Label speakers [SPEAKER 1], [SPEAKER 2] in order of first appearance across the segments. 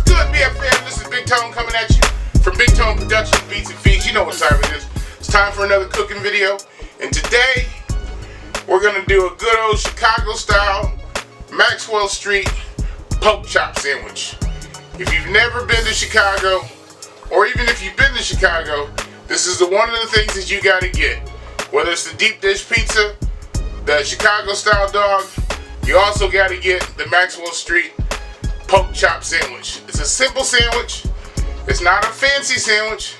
[SPEAKER 1] good, BFM? This is Big Tone coming at you from Big Tone Productions, Beats and Feeds. You know what time it is. It's time for another cooking video. And today, we're going to do a good old Chicago-style Maxwell Street pork chop sandwich. If you've never been to Chicago, or even if you've been to Chicago, this is one of the things that you got to get. Whether it's the deep dish pizza, the Chicago-style dog, you also got to get the Maxwell Street pork chop sandwich. It's a simple sandwich. It's not a fancy sandwich,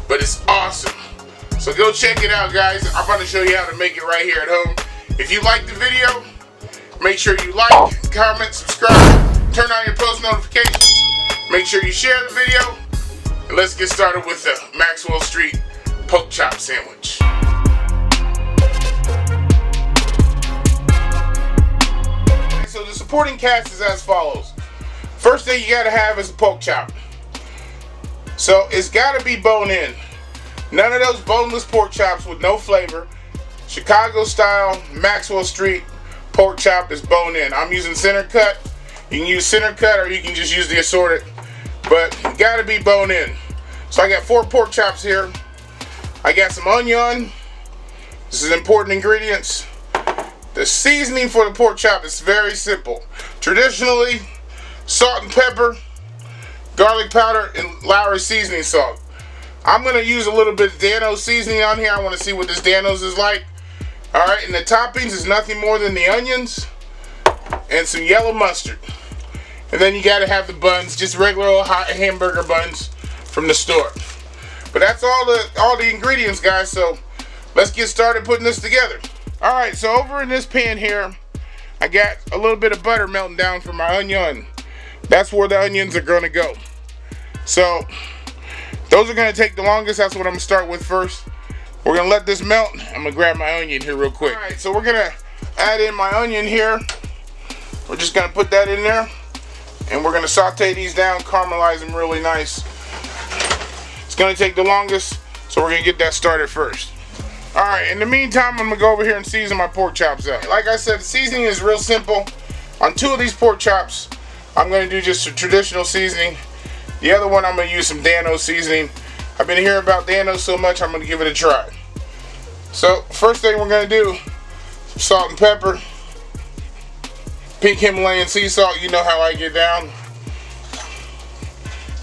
[SPEAKER 1] but it's awesome. So go check it out, guys. I'm going to show you how to make it right here at home. If you like the video, make sure you like, comment, subscribe, turn on your post notifications. Make sure you share the video. And let's get started with the Maxwell Street pork chop sandwich. So the supporting cast is as follows. First thing you gotta have is a pork chop. So it's gotta be bone in. None of those boneless pork chops with no flavor. Chicago style Maxwell Street pork chop is bone in. I'm using center cut. You can use center cut or you can just use the assorted. But you gotta be bone in. So I got 4 pork chops here. I got some onion. This is important ingredients. The seasoning for the pork chop is very simple. Traditionally, salt and pepper, garlic powder, and Lowry seasoning salt. I'm going to use a little bit of Dano's seasoning on here. I want to see what this Dano's is like. Alright, and the toppings is nothing more than the onions and some yellow mustard. And then you got to have the buns, just regular old hot hamburger buns from the store. But that's all the ingredients, guys, so let's get started putting this together. Alright, so over in this pan here, I got a little bit of butter melting down for my onion. That's where the onions are going to go. So, those are going to take the longest. That's what I'm going to start with first. We're going to let this melt. I'm going to grab my onion here real quick. Alright, so we're going to add in my onion here. We're just going to put that in there. And we're going to saute these down, caramelize them really nice. It's going to take the longest, so we're going to get that started first. Alright, in the meantime, I'm going to go over here and season my pork chops up. Like I said, the seasoning is real simple. On 2 of these pork chops, I'm going to do just a traditional seasoning. The other one, I'm going to use some Dano's seasoning. I've been hearing about Dano's so much, I'm going to give it a try. So, first thing we're going to do, some salt and pepper. Pink Himalayan sea salt, you know how I get down.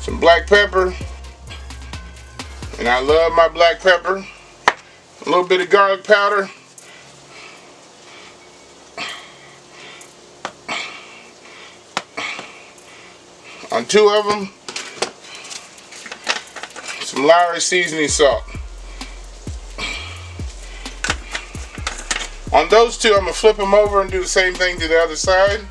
[SPEAKER 1] Some black pepper. And I love my black pepper. A little bit of garlic powder. On 2 of them, some Lowry seasoning salt. On those 2, I'm going to flip them over and do the same thing to the other side.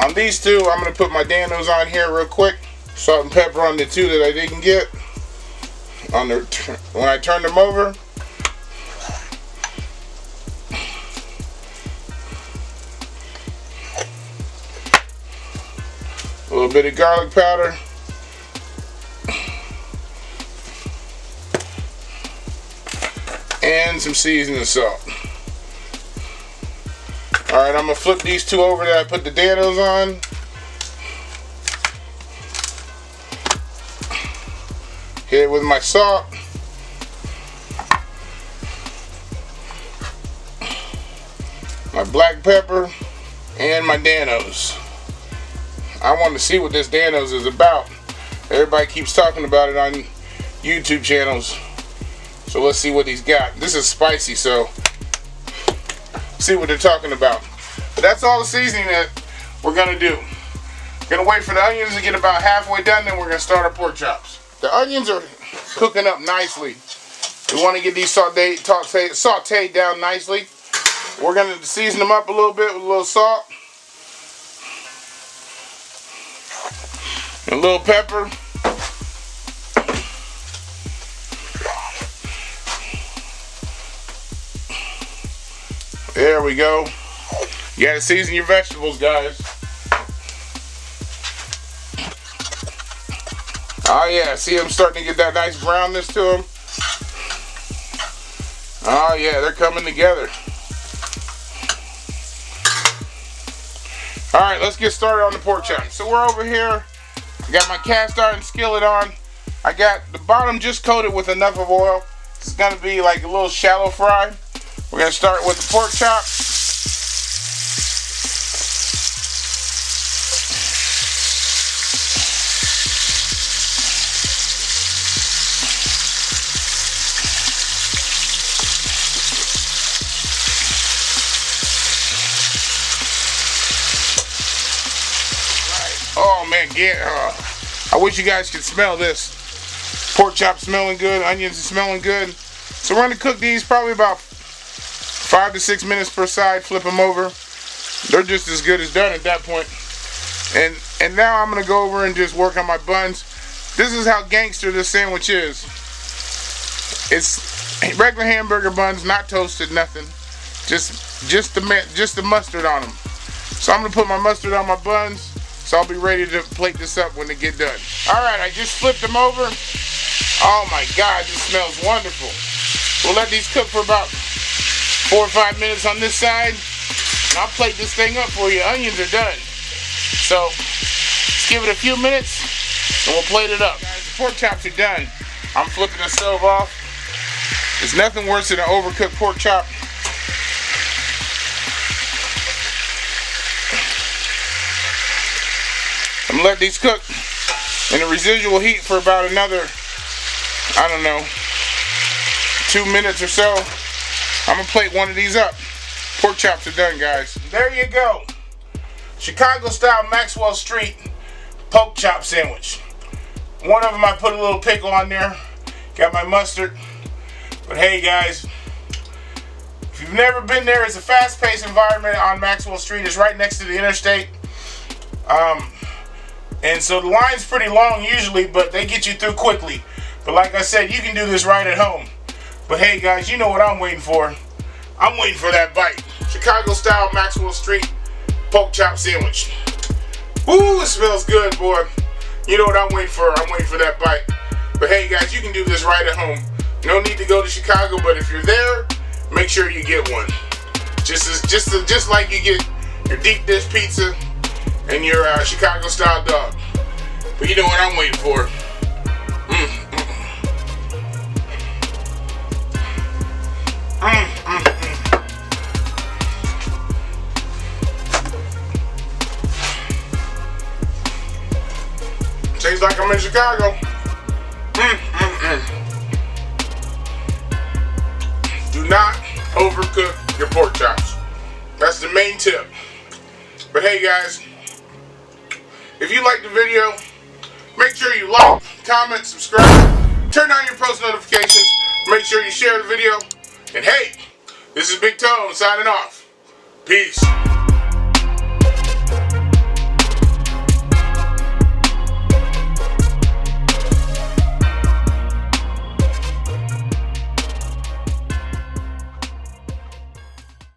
[SPEAKER 1] On these 2, I'm going to put my Dano's on here real quick. Salt and pepper on the 2 that I didn't get. When I turn them over, a little bit of garlic powder, and some seasoning salt. Alright, I'm going to flip these 2 over that I put the Dano's on. Hit it with my salt. My black pepper. And my Dano's. I want to see what this Dano's is about. Everybody keeps talking about it on YouTube channels. So let's see what he's got. This is spicy, so see what they're talking about. But that's all the seasoning that we're going to do. We're going to wait for the onions to get about halfway done, then we're going to start our pork chops. The onions are cooking up nicely. We want to get these sauteed down nicely. We're going to season them up a little bit with a little salt. And a little pepper. There we go. You gotta season your vegetables, guys. Oh yeah, see I'm starting to get that nice brownness to them. Oh yeah, they're coming together. Alright, let's get started on the pork chop. So we're over here. I got my cast iron skillet on. I got the bottom just coated with enough of oil. It's going to be like a little shallow fry. We're going to start with the pork chop. Oh man, I wish you guys could smell this. Pork chop smelling good, onions are smelling good. So we're going to cook these probably about 5 to 6 minutes per side. Flip them over. They're just as good as done at that point. And now I'm going to go over and just work on my buns. This is how gangster this sandwich is. It's regular hamburger buns, not toasted, nothing. Just the mustard on them. So I'm going to put my mustard on my buns. So I'll be ready to plate this up when they get done. Alright, I just flipped them over. Oh my God, this smells wonderful. We'll let these cook for about 4 or 5 minutes on this side. And I'll plate this thing up for you. Onions are done. So, let's give it a few minutes and we'll plate it up. Guys, the pork chops are done. I'm flipping the stove off. There's nothing worse than an overcooked pork chop. I'm gonna let these cook in the residual heat for about another, I don't know, 2 minutes or so. I'm gonna plate one of these up. Pork chops are done, guys. There you go. Chicago style Maxwell Street pork chop sandwich. One of them I put a little pickle on there. Got my mustard. But hey guys, if you've never been there, it's a fast-paced environment on Maxwell Street. It's right next to the interstate. And so the line's pretty long usually, but they get you through quickly. But like I said, you can do this right at home. But hey guys, you know what I'm waiting for. I'm waiting for that bite. Chicago style Maxwell Street pork chop sandwich. Ooh, it smells good, boy. You know what I'm waiting for. I'm waiting for that bite. But hey guys, you can do this right at home. No need to go to Chicago, but if you're there, make sure you get one. Just like you get your deep dish pizza and your Chicago style dog. But you know what I'm waiting for. Tastes like I'm in Chicago. Do not overcook your pork chops. That's the main tip. But hey guys, if you liked the video, make sure you like, comment, subscribe, turn on your post notifications, make sure you share the video, and hey, this is Big Tone signing off. Peace.